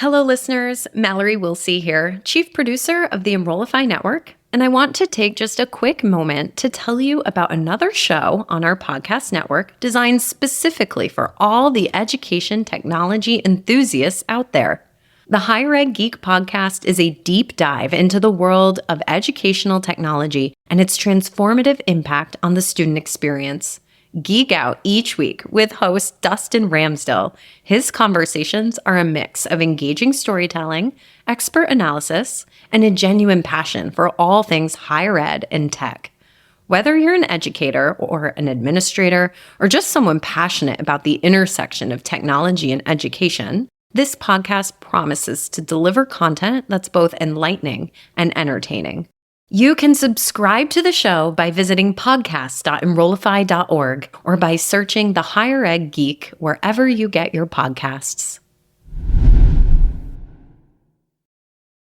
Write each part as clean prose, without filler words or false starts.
Hello, listeners. Mallory Wilsey here, Chief Producer of the Enrollify Network, and I want to take just a quick moment to tell you about another show on our podcast network designed specifically for all the education technology enthusiasts out there. The Higher Ed Geek podcast is a deep dive into the world of educational technology and its transformative impact on the student experience. Geek out each week with host Dustin Ramsdell. His conversations are a mix of engaging storytelling, expert analysis, and a genuine passion for all things higher ed and tech. Whether you're an educator or an administrator or just someone passionate about the intersection of technology and education, this podcast promises to deliver content that's both enlightening and entertaining. You can subscribe to the show by visiting podcast.enrollify.org or by searching the Higher Ed Geek wherever you get your podcasts.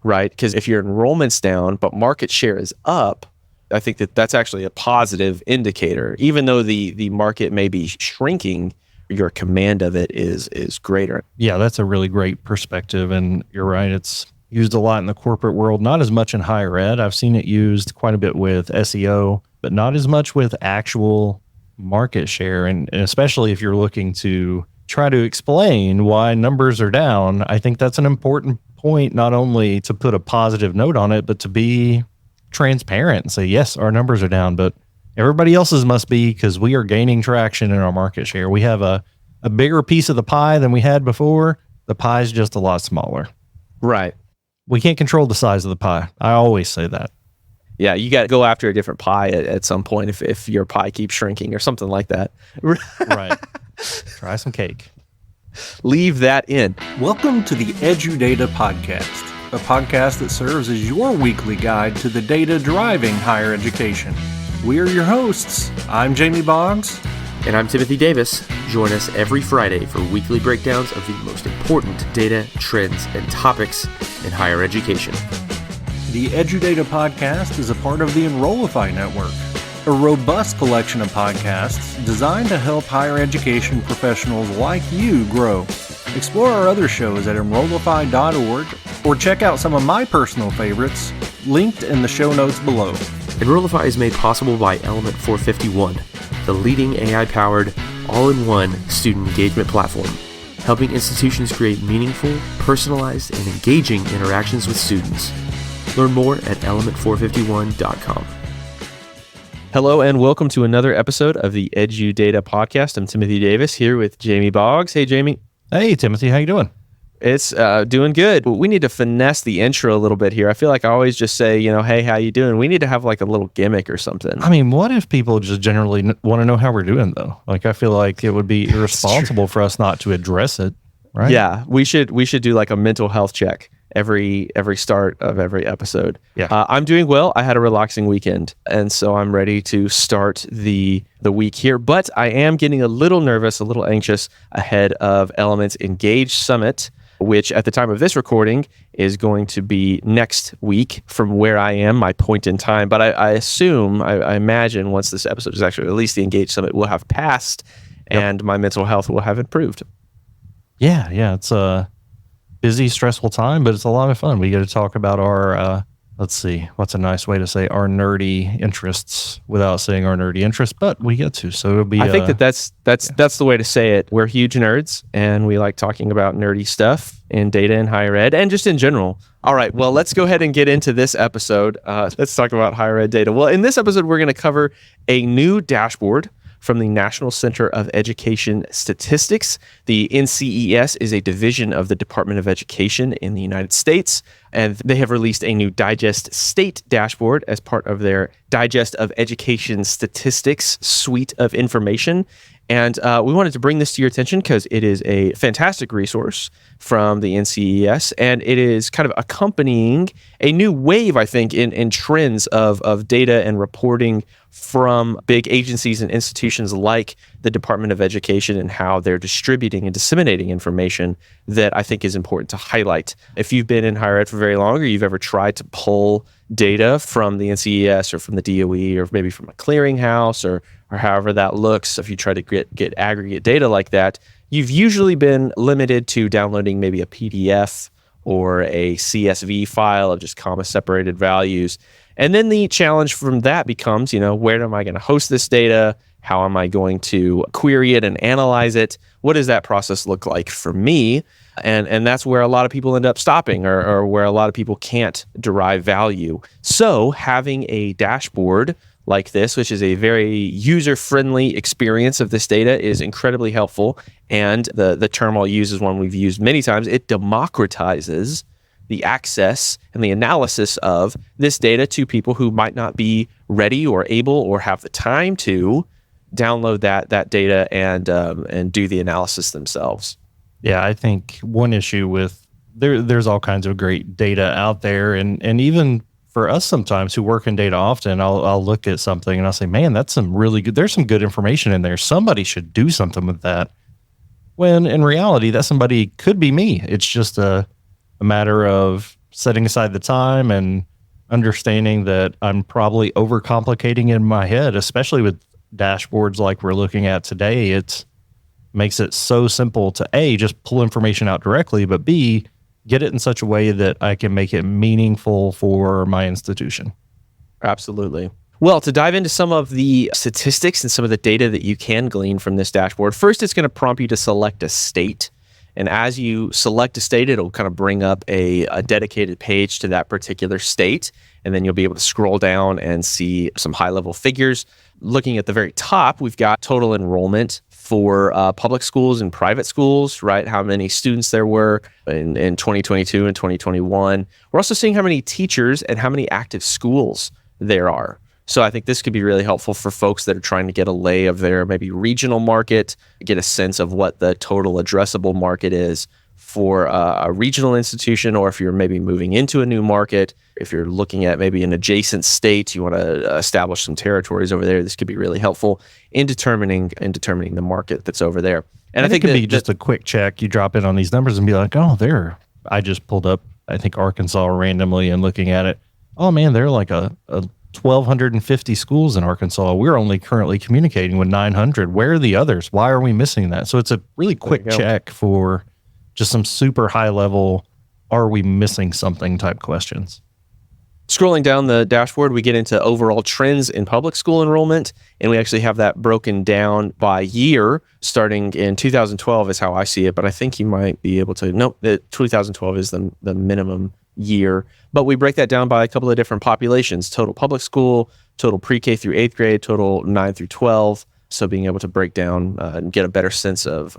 Right, because if your enrollment's down but market share is up, I think that's actually a positive indicator. Even though the market may be shrinking, your command of it is greater. Yeah, that's a really great perspective, and you're right. It's used a lot in the corporate world, not as much in higher ed. I've seen it used quite a bit with SEO, but not as much with actual market share. And especially if you're looking to try to explain why numbers are down, I think that's an important point, not only to put a positive note on it, but to be transparent and say, yes, our numbers are down, but everybody else's must be because we are gaining traction in our market share. We have a bigger piece of the pie than we had before. The pie is just a lot smaller. Right. We can't control the size of the pie. I always say that. Yeah, you got to go after a different pie at some point if your pie keeps shrinking or something like that. Right. Try some cake. Leave that in. Welcome to the Edu Data Podcast, a podcast that serves as your weekly guide to the data driving higher education. We are your hosts. I'm Jamie Boggs. And I'm Timothy Davis. Join us every Friday for weekly breakdowns of the most important data, trends, and topics in higher education. The Edu Data Podcast is a part of the Enrollify Network, a robust collection of podcasts designed to help higher education professionals like you grow. Explore our other shows at enrollify.org or check out some of my personal favorites linked in the show notes below. Enrollify is made possible by Element 451, the leading AI-powered, all-in-one student engagement platform, helping institutions create meaningful, personalized, and engaging interactions with students. Learn more at element451.com. Hello and welcome to another episode of the Edu Data Podcast. I'm Timothy Davis here with Jamie Boggs. Hey, Jamie. Hey, Timothy. How you doing? It's doing good. We need to finesse the intro a little bit here. I feel like I always just say, hey, how you doing? We need to have like a little gimmick or something. I mean, what if people just generally want to know how we're doing, though? Like, I feel like it would be irresponsible for us not to address it, right? Yeah, we should do like a mental health check every start of every episode. Yeah. I'm doing well. I had a relaxing weekend, and so I'm ready to start the week here. But I am getting a little nervous, a little anxious ahead of Element's Engage Summit, which at the time of this recording is going to be next week from where I am, my point in time. But I imagine once this episode is actually released, the Engage Summit will have passed and my mental health will have improved. Yeah. It's a busy, stressful time, but it's a lot of fun. We get to talk about our, let's see, what's a nice way to say our nerdy interests without saying our nerdy interests, but we get to, so it'll be. I think that's the way to say it. We're huge nerds and we like talking about nerdy stuff in data and higher ed and just in general. All right, well, let's go ahead and get into this episode. Let's talk about higher ed data. Well, in this episode, we're going to cover a new dashboard from the National Center of Education Statistics. The NCES is a division of the Department of Education in the United States, and they have released a new Digest State dashboard as part of their Digest of Education Statistics suite of information. And we wanted to bring this to your attention because it is a fantastic resource from the NCES, and it is kind of accompanying a new wave, I think, in trends of data and reporting from big agencies and institutions like the Department of Education and how they're distributing and disseminating information that I think is important to highlight. If you've been in higher ed for very long or you've ever tried to pull data from the NCES or from the DOE or maybe from a clearinghouse or however that looks, if you try to get aggregate data like that, you've usually been limited to downloading maybe a PDF or a CSV file of just comma separated values. And then the challenge from that becomes, where am I going to host this data? How am I going to query it and analyze it? What does that process look like for me? And that's where a lot of people end up stopping, or where a lot of people can't derive value. So having a dashboard like this, which is a very user-friendly experience of this data, is incredibly helpful. And the term I'll use is one we've used many times. It democratizes the access and the analysis of this data to people who might not be ready or able or have the time to download that data and do the analysis themselves. Yeah, I think one issue with there's all kinds of great data out there, and even for us sometimes who work in data often, I'll look at something and I'll say, man, that's some really good, there's some good information in there. Somebody should do something with that. When in reality, that somebody could be me. It's just a matter of setting aside the time and understanding that I'm probably overcomplicating in my head, especially with dashboards like we're looking at today. It makes it so simple to A, just pull information out directly, but B, get it in such a way that I can make it meaningful for my institution. Absolutely. Well, to dive into some of the statistics and some of the data that you can glean from this dashboard, first it's going to prompt you to select a state. And as you select a state, it'll kind of bring up a dedicated page to that particular state. And then you'll be able to scroll down and see some high-level figures. Looking at the very top, we've got total enrollment for public schools and private schools, right? How many students there were in 2022 and 2021. We're also seeing how many teachers and how many active schools there are. So I think this could be really helpful for folks that are trying to get a lay of their maybe regional market, get a sense of what the total addressable market is for a regional institution, or if you're maybe moving into a new market, if you're looking at maybe an adjacent state, you want to establish some territories over there, this could be really helpful in determining the market that's over there. And I think it could be just a quick check. You drop in on these numbers and be like, oh, there. I just pulled up, I think, Arkansas randomly and looking at it. Oh, man, they're like a 1,250 schools in Arkansas. We're only currently communicating with 900. Where are the others? Why are we missing that? So it's a really quick check for just some super high level, are we missing something type questions. Scrolling down the dashboard, we get into overall trends in public school enrollment, and we actually have that broken down by year, starting in 2012 is how I see it, but I think you might be able to, nope, 2012 is the minimum year, but we break that down by a couple of different populations: total public school, total pre-K through 8th grade, total 9 through 12. So being able to break down and get a better sense of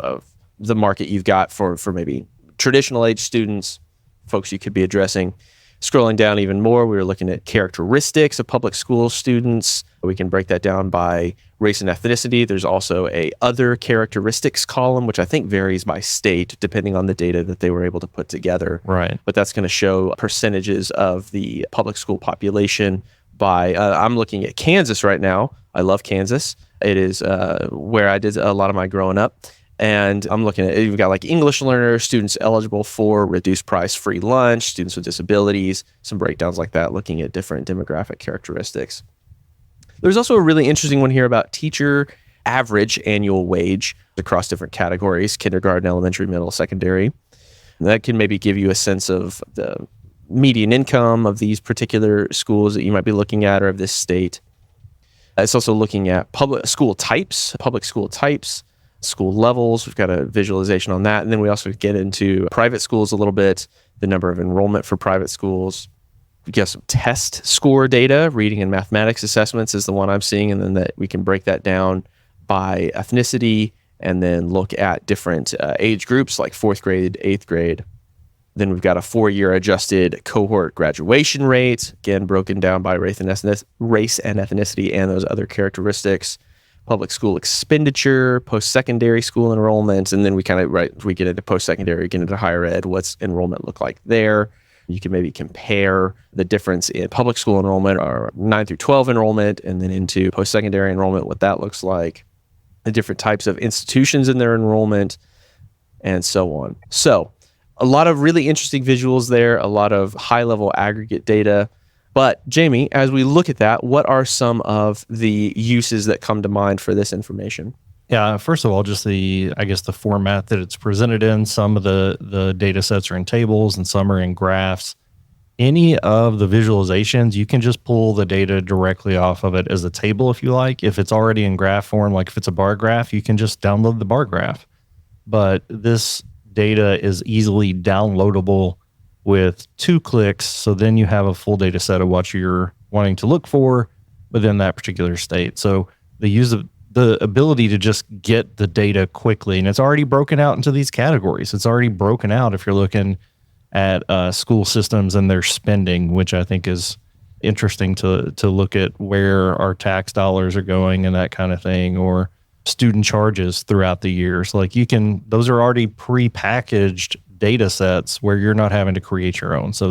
the market you've got for maybe traditional age students, folks you could be addressing. Scrolling down even more, we were looking at characteristics of public school students. We can break that down by race and ethnicity. There's also a other characteristics column, which I think varies by state depending on the data that they were able to put together. Right. But that's going to show percentages of the public school population by, I'm looking at Kansas right now. I love Kansas. It is where I did a lot of my growing up. And I'm looking at, you've got like English learners, students eligible for reduced price free lunch, students with disabilities, some breakdowns like that, looking at different demographic characteristics. There's also a really interesting one here about teacher average annual wage across different categories: kindergarten, elementary, middle, secondary. And that can maybe give you a sense of the median income of these particular schools that you might be looking at, or of this state. It's also looking at public school types, school levels. We've got a visualization on that. And then we also get into private schools a little bit, the number of enrollment for private schools. We got some test score data, reading and mathematics assessments is the one I'm seeing. And then that we can break that down by ethnicity and then look at different age groups like 4th grade, 8th grade. Then we've got a 4-year adjusted cohort graduation rate, again, broken down by race and ethnicity and those other characteristics. Public school expenditure, post-secondary school enrollment, and then we get into post-secondary, get into higher ed. What's enrollment look like there? You can maybe compare the difference in public school enrollment or 9 through 12 enrollment, and then into post-secondary enrollment, what that looks like, the different types of institutions in their enrollment, and so on. So a lot of really interesting visuals there, a lot of high-level aggregate data. But Jamie, as we look at that, what are some of the uses that come to mind for this information? Yeah, first of all, just the format that it's presented in. Some of the data sets are in tables and some are in graphs. Any of the visualizations, you can just pull the data directly off of it as a table if you like. If it's already in graph form, like if it's a bar graph, you can just download the bar graph. But this data is easily downloadable with 2 clicks. So then you have a full data set of what you're wanting to look for within that particular state. So the ability to just get the data quickly, and it's already broken out into these categories. It's already broken out if you're looking at school systems and their spending, which I think is interesting to look at where our tax dollars are going and that kind of thing, or student charges throughout the years. Like those are already pre-packaged data sets where you're not having to create your own. So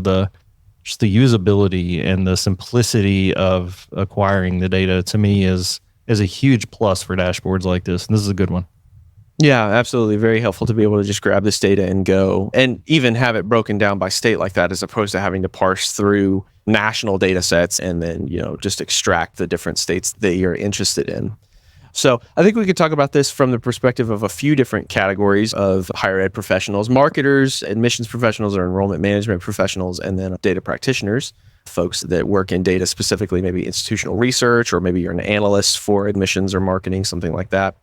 just the usability and the simplicity of acquiring the data to me is a huge plus for dashboards like this. And this is a good one. Yeah, absolutely. Very helpful to be able to just grab this data and go, and even have it broken down by state like that, as opposed to having to parse through national data sets and then, just extract the different states that you're interested in. So I think we could talk about this from the perspective of a few different categories of higher ed professionals: marketers, admissions professionals, or enrollment management professionals, and then data practitioners, folks that work in data, specifically maybe institutional research, or maybe you're an analyst for admissions or marketing, something like that.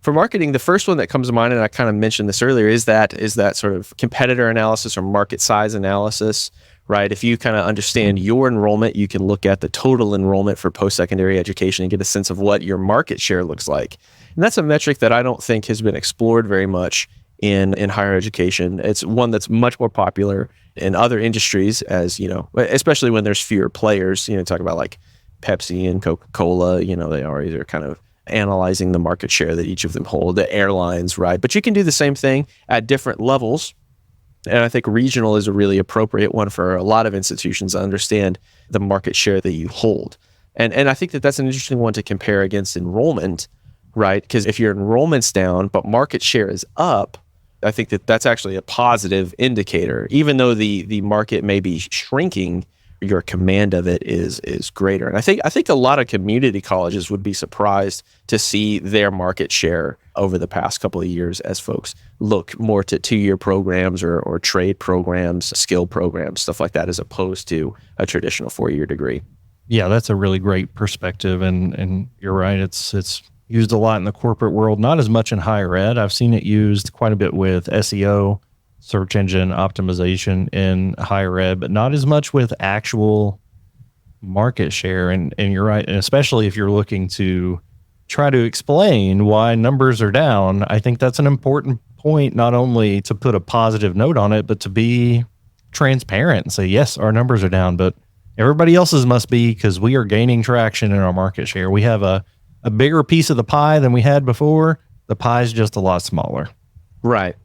For marketing, the first one that comes to mind, and I kind of mentioned this earlier, is that sort of competitor analysis or market size analysis, right? If you kind of understand your enrollment, you can look at the total enrollment for post-secondary education and get a sense of what your market share looks like. And that's a metric that I don't think has been explored very much in higher education. It's one that's much more popular in other industries, as especially when there's fewer players. Talk about like Pepsi and Coca-Cola, they already are kind of analyzing the market share that each of them hold, the airlines, right? But you can do the same thing at different levels. And I think regional is a really appropriate one for a lot of institutions to understand the market share that you hold. And I think that's an interesting one to compare against enrollment, right? Because if your enrollment's down, but market share is up, I think that's actually a positive indicator. Even though the market may be shrinking, your command of it is greater. And I think a lot of community colleges would be surprised to see their market share over the past couple of years as folks look more to 2-year programs or trade programs, skill programs, stuff like that, as opposed to a traditional 4-year degree. Yeah, that's a really great perspective. And you're right. It's used a lot in the corporate world, not as much in higher ed. I've seen it used quite a bit with SEO, search engine optimization, in higher ed, but not as much with actual market share. And you're right. And especially if you're looking to try to explain why numbers are down, I think that's an important point, not only to put a positive note on it, but to be transparent and say, yes, our numbers are down, but everybody else's must be, because we are gaining traction in our market share. We have a bigger piece of the pie than we had before. The pie is just a lot smaller. Right.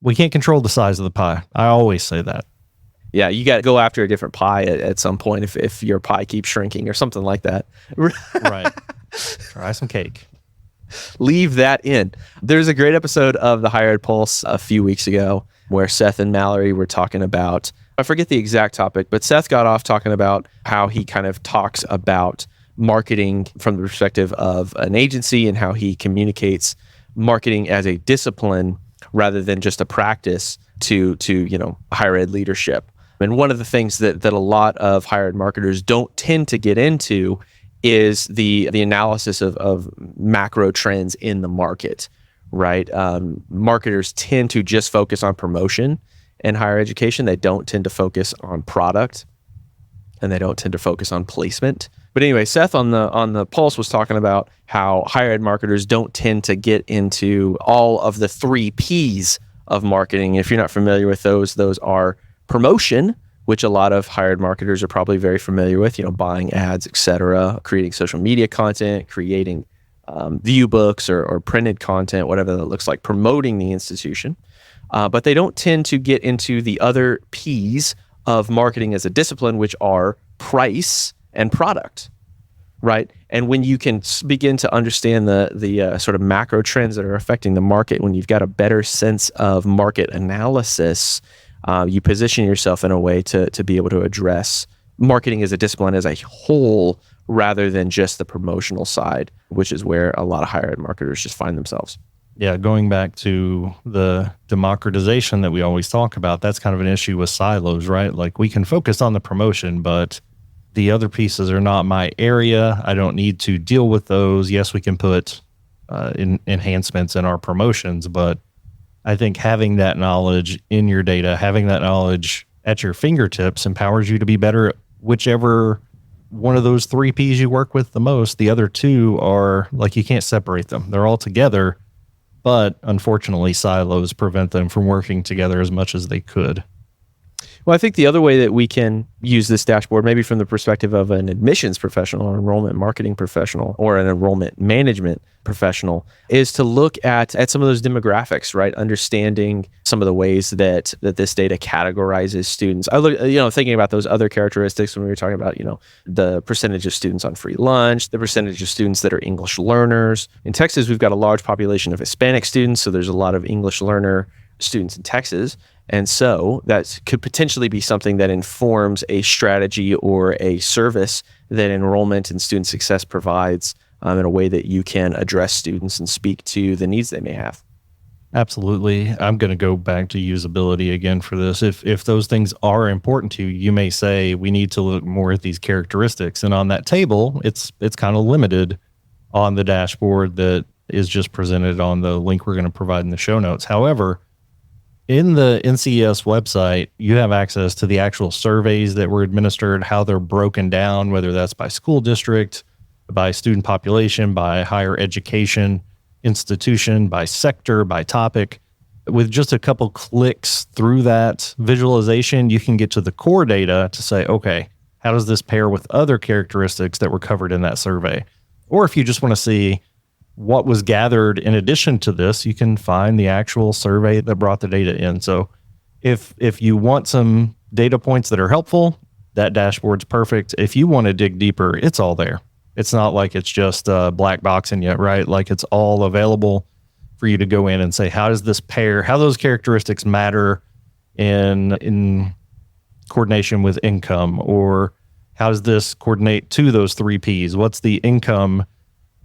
We can't control the size of the pie. I always say that. Yeah, you got to go after a different pie at some point if your pie keeps shrinking or something like that. Right. Try some cake. Leave that in. There's a great episode of the Higher Ed Pulse a few weeks ago where Seth and Mallory were talking about, I forget the exact topic, but Seth got off talking about how he kind of talks about marketing from the perspective of an agency and how he communicates marketing as a discipline rather than just a practice to higher ed leadership. And one of the things that a lot of higher ed marketers don't tend to get into is the analysis of macro trends in the market, right? Marketers tend to just focus on promotion in higher education. They don't tend to focus on product, and they don't tend to focus on placement. But anyway, Seth on the Pulse was talking about how higher ed marketers don't tend to get into all of the 3 Ps of marketing. If you're not familiar with those are promotion, which a lot of higher ed marketers are probably very familiar with, buying ads, etc., creating social media content, creating view books or printed content, whatever that looks like, promoting the institution. But they don't tend to get into the other Ps of marketing as a discipline, which are price and product, right? And when you can begin to understand the sort of macro trends that are affecting the market, when you've got a better sense of market analysis, you position yourself in a way to be able to address marketing as a discipline as a whole, rather than just the promotional side, which is where a lot of higher ed marketers just find themselves. Yeah, going back to the democratization that we always talk about, that's kind of an issue with silos, right? Like we can focus on the promotion, but the other pieces are not my area. I don't need to deal with those. Yes, we can put enhancements in our promotions, but I think having that knowledge in your data, having that knowledge at your fingertips empowers you to be better at whichever one of those 3 Ps you work with the most. The other 2 are like you can't separate them. They're all together. But unfortunately, silos prevent them from working together as much as they could. Well, I think the other way that we can use this dashboard, maybe from the perspective of an admissions professional, an enrollment marketing professional, or an enrollment management professional, is to look at some of those demographics, right? Understanding some of the ways that this data categorizes students. I look, thinking about those other characteristics when we were talking about, the percentage of students on free lunch, the percentage of students that are English learners. In Texas, we've got a large population of Hispanic students, so there's a lot of English learner students in Texas. And so that could potentially be something that informs a strategy or a service that enrollment and student success provides in a way that you can address students and speak to the needs they may have. Absolutely. I'm going to go back to usability again for this. If those things are important to you, you may say we need to look more at these characteristics. And on that table, it's kind of limited on the dashboard that is just presented on the link we're going to provide in the show notes. However, in the NCES website, you have access to the actual surveys that were administered, how they're broken down, whether that's by school district, by student population, by higher education institution, by sector, by topic. With just a couple clicks through that visualization, you can get to the core data to say, okay, how does this pair with other characteristics that were covered in that survey? Or if you just want to see what was gathered in addition to this, you can find the actual survey that brought the data in. So if you want some data points that are helpful, that dashboard's perfect. If you want to dig deeper, it's all there. It's not like it's just black boxing yet, right? Like it's all available for you to go in and say, how does this pair, how those characteristics matter in coordination with income, or how does this coordinate to those 3 Ps? What's the income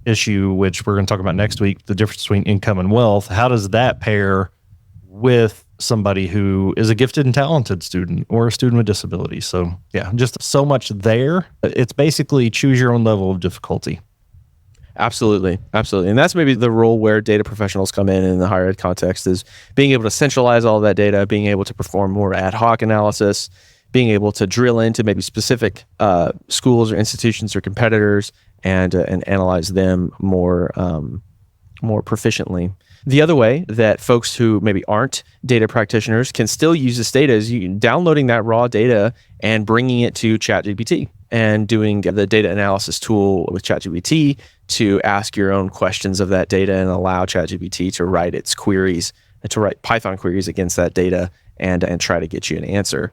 issue, which we're going to talk about next week, the difference between income and wealth? How does that pair with somebody who is a gifted and talented student or a student with disabilities? So yeah, just so much there. It's basically choose your own level of difficulty. Absolutely. And that's maybe the role where data professionals come in the higher ed context, is being able to centralize all that data, being able to perform more ad hoc analysis, being able to drill into maybe specific schools or institutions or competitors and analyze them more proficiently. The other way that folks who maybe aren't data practitioners can still use this data is you downloading that raw data and bringing it to ChatGPT and doing the data analysis tool with ChatGPT to ask your own questions of that data and allow ChatGPT to write its queries, to write Python queries against that data and try to get you an answer.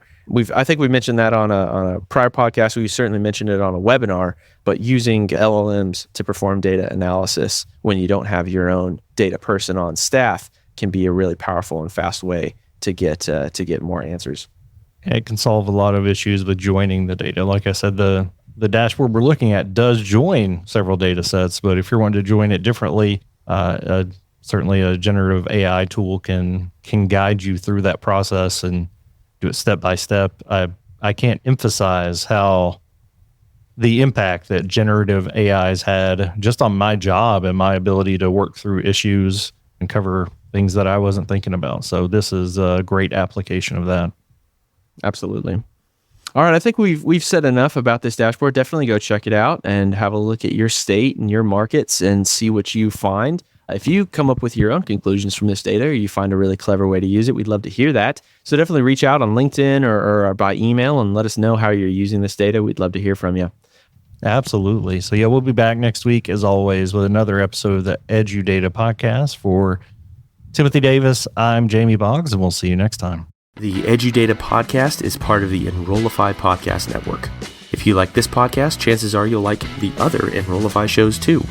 I think we mentioned that on a prior podcast. We certainly mentioned it on a webinar, but using LLMs to perform data analysis when you don't have your own data person on staff can be a really powerful and fast way to get more answers. It can solve a lot of issues with joining the data. Like I said, the dashboard we're looking at does join several data sets, but if you're wanting to join it differently, certainly a generative AI tool can guide you through that process and do it step by step. I can't emphasize how the impact that generative AI has had just on my job and my ability to work through issues and cover things that I wasn't thinking about. So this is a great application of that. Absolutely. All right, I think we've said enough about this dashboard. Definitely go check it out and have a look at your state and your markets and see what you find. If you come up with your own conclusions from this data or you find a really clever way to use it, we'd love to hear that. So definitely reach out on LinkedIn or by email and let us know how you're using this data. We'd love to hear from you. Absolutely. So yeah, we'll be back next week as always with another episode of the Edu Data Podcast. For Timothy Davis, I'm Jamie Boggs, and we'll see you next time. The Edu Data Podcast is part of the Enrollify Podcast Network. If you like this podcast, chances are you'll like the other Enrollify shows too.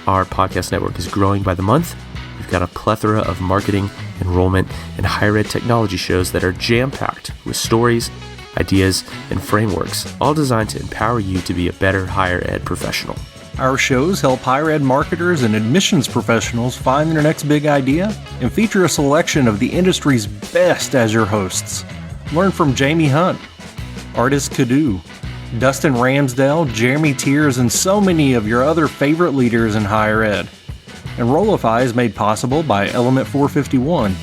Our podcast network is growing by the month. We've got a plethora of marketing, enrollment, and higher ed technology shows that are jam-packed with stories, ideas, and frameworks, all designed to empower you to be a better higher ed professional. Our shows help higher ed marketers and admissions professionals find their next big idea and feature a selection of the industry's best as your hosts. Learn from Jamie Hunt, Artis Kadu, Dustin Ramsdale, Jeremy Tiers, and so many of your other favorite leaders in higher ed. Enrollify is made possible by Element 451,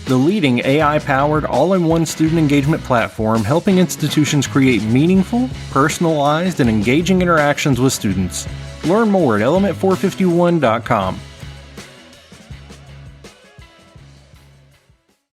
the leading AI-powered all-in-one student engagement platform helping institutions create meaningful, personalized, and engaging interactions with students. Learn more at element451.com.